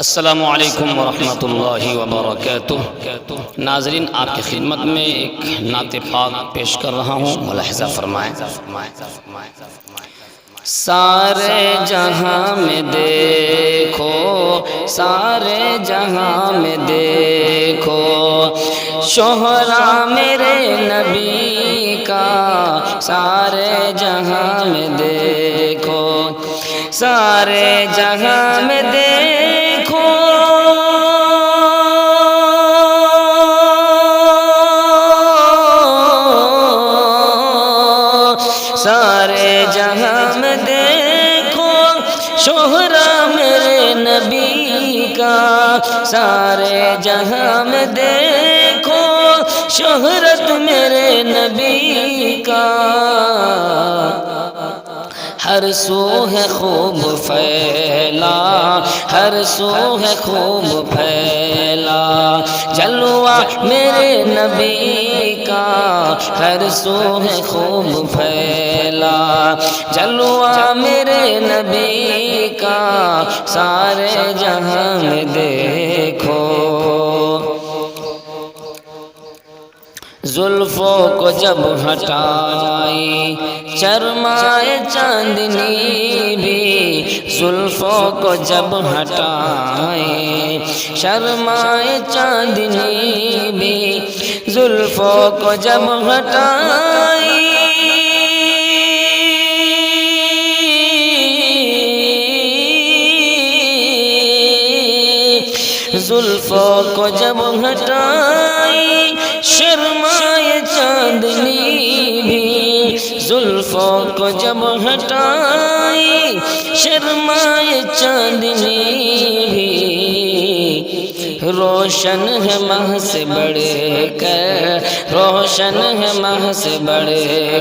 السلام علیکم ورحمۃ اللہ وبرکاتہ۔ ناظرین، آپ کی خدمت میں ایک نعت پاک پیش کر رہا ہوں، ملاحظہ فرمائیں۔ سارے جہاں میں دیکھو، سارے جہاں میں دیکھو، شہرا میرے نبی کا، سارے جہاں میں دیکھو، سارے جہاں میں دیکھو، سارے جہاں میں دیکھو، شہرا میرے نبی کا، سارے جہاں میں دیکھو، شہرت میرے نبی کا، ہر سو ہے خوب پھیلا، ہر سو ہے خوب پھیلا، جلوہ میرے نبی کا، ہر سو ہے خوب پھیلا، جلوہ میرے نبی کا، سارے جہاں میں دیکھو۔ زلفوں کو جب ہٹائی چرمائے چاندنی بھی، زلفوں کو جب ہٹائے شرمائے چاندنی بھی، زلفوں کو جب ہٹائی زلفوں کو جب ہٹائی شرمائے چاندنی بھی، زلفوں کو جب ہٹائی شرمائے چاندنی بھی، روشن ہے ماہ سے بڑھ کر، روشن ہے ماہ سے بڑھ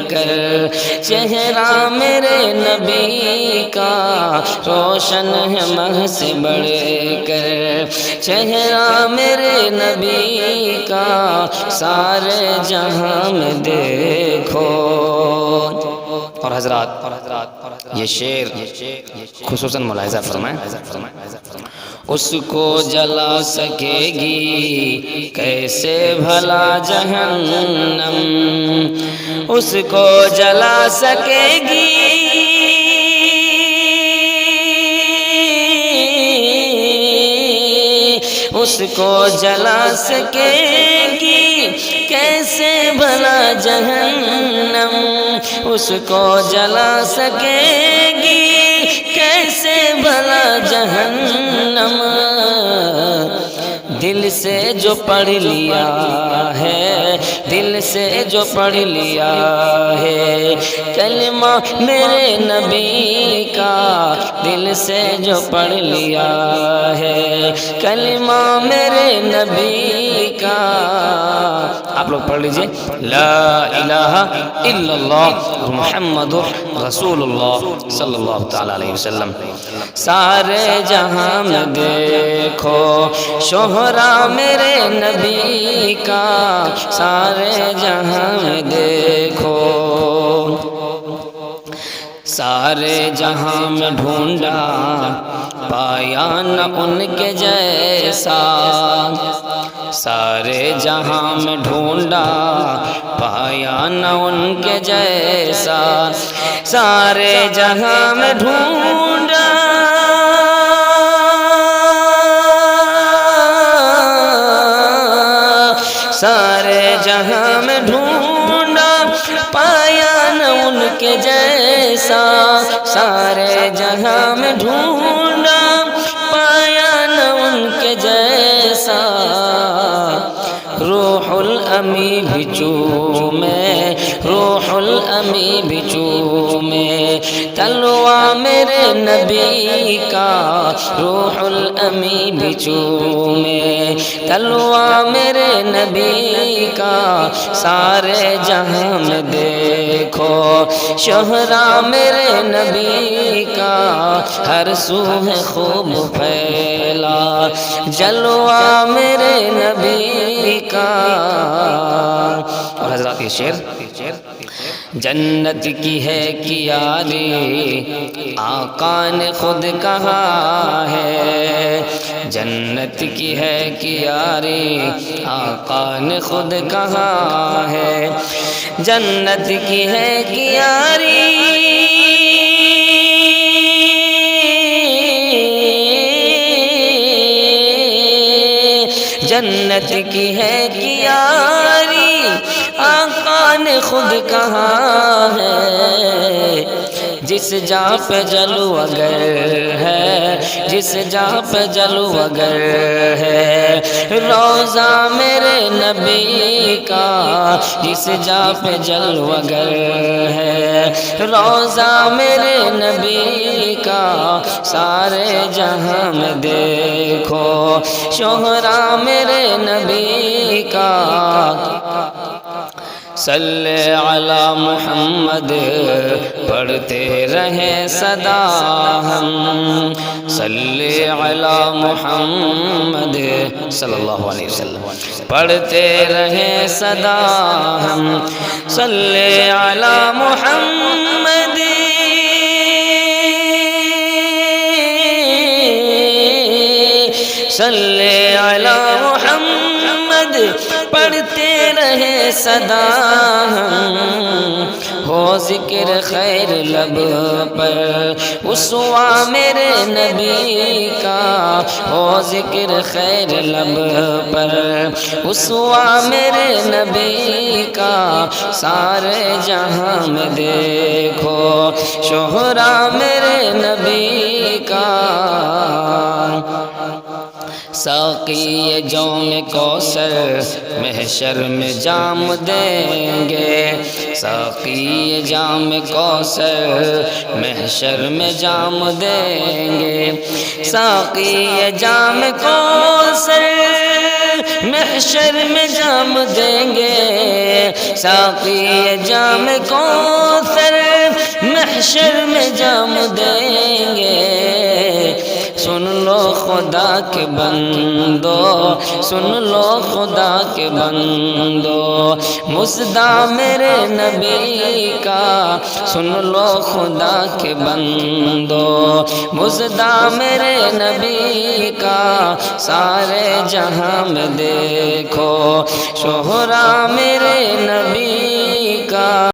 کر، چہرہ میرے نبی کا، روشن ہے ماہ سے بڑھ کر، چہرہ میرے نبی کا، سارے جہاں میں دیکھو۔ اور حضرات، یہ شعر خصوصاً ملاحظہ فرمائیں۔ اس کو جلا سکے گی کیسے بھلا جہنم، اس کو جلا سکے گی اس کو جلا سکے گی کیسے بھلا جہنم، اس کو جلا سکے گی کیسے بھلا جہنم، دل سے جو پڑھ لیا ہے، دل سے جو پڑھ لیا ہے کلمہ میرے نبی کا، دل سے جو پڑھ لیا ہے کلمہ میرے نبی کا، آپ لوگ پڑھ لیجئے، لا الہ الا اللہ محمد رسول اللہ صلی اللہ تعالی علیہ وسلم۔ سارے جہاں میں دیکھو، شہرا میرے نبی کا، سارے جہاں میں دیکھو، سارے جہاں میں ڈھونڈا پایا نہ ان کے جیسا، سارے جہاں میں ڈھونڈا پایا نہ ان کے جیسا، سارے جہاں میں ڈھونڈا سارے جہاں میں ڈھونڈا پایا نہ ان کے جیسا، سارے جہاں میں ڈھونڈا پایا نہ ان کے جیسا، روح الامی بھی چومے، روح الامی بھی چومے تلوہ میرے نبی کا، روح الامی بھی چومے تلوہ میرے نبی کا، سارے جہاں میں دیکھو، شہرا میرے نبی کا، ہر سو ہے خوب پھیلا، جلوہ میرے نبی کا۔ اور حضرات یہ شعر جنت کی ہے کیاری آقا نے خود کہا ہے، جنت کی ہے کیاری آقا نے خود کہا ہے، جنت کی ہے کیاری جنت کی ہے کیاری آقا نے خود کہا ہے، جس جا پہ جلو اگر ہے، جس جا پہ جلو اگر ہے، روضہ میرے نبی کا، جس جا پہ جلو اگر ہے، روضہ میرے نبی کا، سارے جہاں میں دیکھو شہرا میرے نبی کا، صلی علی محمد پڑھتے رہیں صدا ہم، صلی علی محمد صلی اللہ علیہ وسلم پڑھتے رہیں صدا ہم، صلی علی محمد صلی علی محمد پڑھتے رہے صدا ہم، ہو ذکر خیر لب پر اسوا میرے نبی کا، ہو ذکر خیر لب پر اسوا میرے نبی کا، سارے جہاں میں دیکھو شہرا میرے نبی کا، ساقی جام کوثر محشر میں جام دیں گے، ساقی جام کوثر محشر میں جام دیں گے، ساقی جام کوثر محشر میں جام دیں گے، ساقی جام کوثر محشر میں جام دیں گے، سن لو خدا کے بندو، سن لو خدا کے بندو، مژدہ میرے نبی کا، سن لو خدا کے بندو، مژدہ میرے نبی کا، سارے جہاں میں دیکھو شہرا میرے نبی کا۔